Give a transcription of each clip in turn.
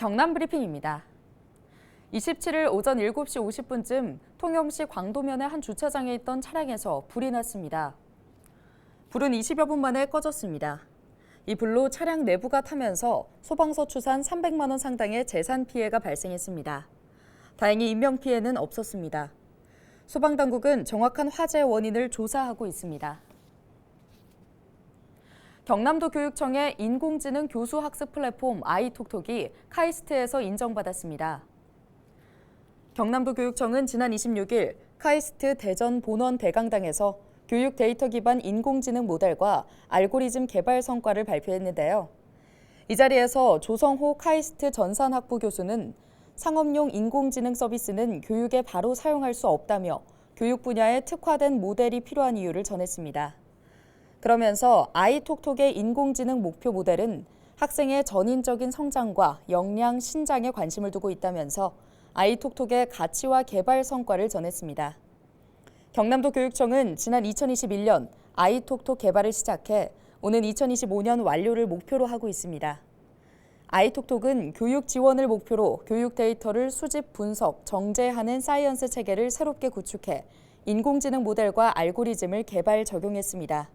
경남 브리핑입니다. 27일 오전 7시 50분쯤 통영시 광도면의 한 주차장에 있던 차량에서 불이 났습니다. 불은 20여 분 만에 꺼졌습니다. 이 불로 차량 내부가 타면서 소방서 추산 300만 원 상당의 재산 피해가 발생했습니다. 다행히 인명피해는 없었습니다. 소방당국은 정확한 화재 원인을 조사하고 있습니다. 경남도 교육청의 인공지능 교수 학습 플랫폼 아이톡톡이 카이스트에서 인정받았습니다. 경남도 교육청은 지난 26일 카이스트 대전 본원 대강당에서 교육 데이터 기반 인공지능 모델과 알고리즘 개발 성과를 발표했는데요. 이 자리에서 조성호 카이스트 전산학부 교수는 상업용 인공지능 서비스는 교육에 바로 사용할 수 없다며 교육 분야에 특화된 모델이 필요한 이유를 전했습니다. 그러면서 아이톡톡의 인공지능 목표 모델은 학생의 전인적인 성장과 역량, 신장에 관심을 두고 있다면서 아이톡톡의 가치와 개발 성과를 전했습니다. 경남도 교육청은 지난 2021년 아이톡톡 개발을 시작해 오는 2025년 완료를 목표로 하고 있습니다. 아이톡톡은 교육 지원을 목표로 교육 데이터를 수집, 분석, 정제하는 사이언스 체계를 새롭게 구축해 인공지능 모델과 알고리즘을 개발 적용했습니다.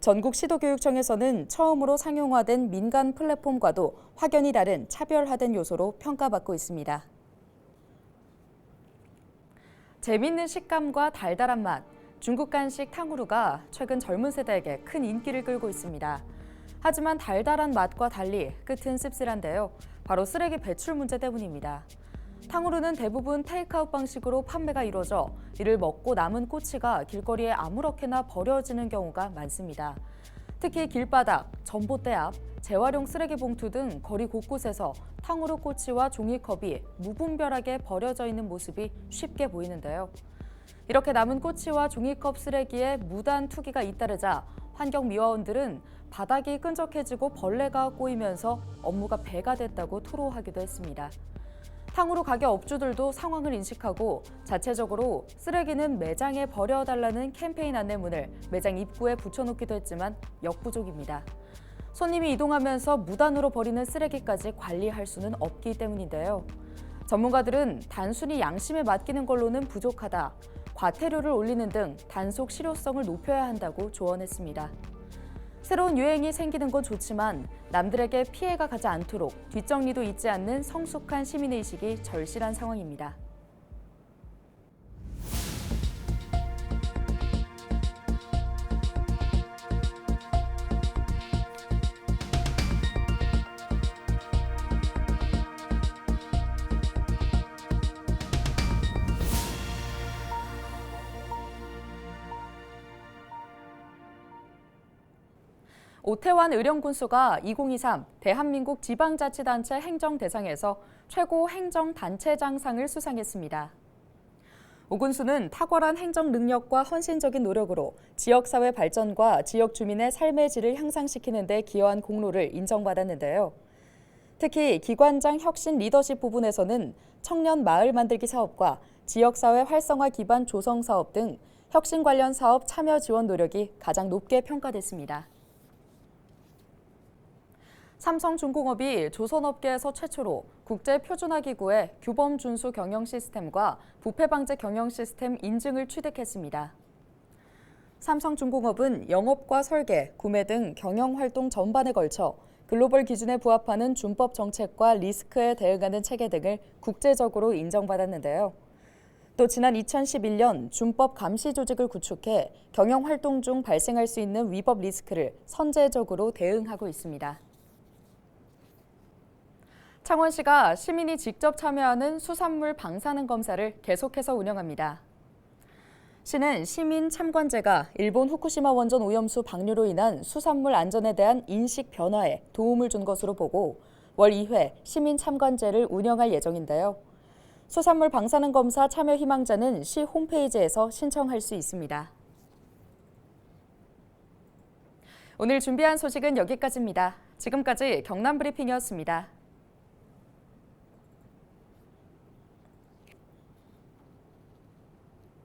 전국 시도교육청에서는 처음으로 상용화된 민간 플랫폼과도 확연히 다른 차별화된 요소로 평가받고 있습니다. 재미있는 식감과 달달한 맛, 중국 간식 탕후루가 최근 젊은 세대에게 큰 인기를 끌고 있습니다. 하지만 달달한 맛과 달리 끝은 씁쓸한데요. 바로 쓰레기 배출 문제 때문입니다. 탕후루는 대부분 테이크아웃 방식으로 판매가 이루어져 이를 먹고 남은 꼬치가 길거리에 아무렇게나 버려지는 경우가 많습니다. 특히 길바닥, 전봇대 앞, 재활용 쓰레기 봉투 등 거리 곳곳에서 탕후루 꼬치와 종이컵이 무분별하게 버려져 있는 모습이 쉽게 보이는데요. 이렇게 남은 꼬치와 종이컵 쓰레기에 무단 투기가 잇따르자 환경미화원들은 바닥이 끈적해지고 벌레가 꼬이면서 업무가 배가 됐다고 토로하기도 했습니다. 탕후루 가게 업주들도 상황을 인식하고 자체적으로 쓰레기는 매장에 버려달라는 캠페인 안내문을 매장 입구에 붙여놓기도 했지만 역부족입니다. 손님이 이동하면서 무단으로 버리는 쓰레기까지 관리할 수는 없기 때문인데요. 전문가들은 단순히 양심에 맡기는 걸로는 부족하다, 과태료를 올리는 등 단속 실효성을 높여야 한다고 조언했습니다. 새로운 유행이 생기는 건 좋지만 남들에게 피해가 가지 않도록 뒷정리도 잊지 않는 성숙한 시민의식이 절실한 상황입니다. 오태환 의령군수가 2023 대한민국 지방자치단체 행정대상에서 최고 행정단체장상을 수상했습니다. 오 군수는 탁월한 행정 능력과 헌신적인 노력으로 지역사회 발전과 지역 주민의 삶의 질을 향상시키는 데 기여한 공로를 인정받았는데요. 특히 기관장 혁신 리더십 부분에서는 청년 마을 만들기 사업과 지역사회 활성화 기반 조성 사업 등 혁신 관련 사업 참여 지원 노력이 가장 높게 평가됐습니다. 삼성중공업이 조선업계에서 최초로 국제표준화기구의 규범 준수 경영 시스템과 부패 방지 경영 시스템 인증을 취득했습니다. 삼성중공업은 영업과 설계, 구매 등 경영 활동 전반에 걸쳐 글로벌 기준에 부합하는 준법 정책과 리스크에 대응하는 체계 등을 국제적으로 인정받았는데요. 또 지난 2011년 준법 감시 조직을 구축해 경영 활동 중 발생할 수 있는 위법 리스크를 선제적으로 대응하고 있습니다. 창원시가 시민이 직접 참여하는 수산물 방사능 검사를 계속해서 운영합니다. 시는 시민 참관제가 일본 후쿠시마 원전 오염수 방류로 인한 수산물 안전에 대한 인식 변화에 도움을 준 것으로 보고 월 2회 시민 참관제를 운영할 예정인데요. 수산물 방사능 검사 참여 희망자는 시 홈페이지에서 신청할 수 있습니다. 오늘 준비한 소식은 여기까지입니다. 지금까지 경남 브리핑이었습니다.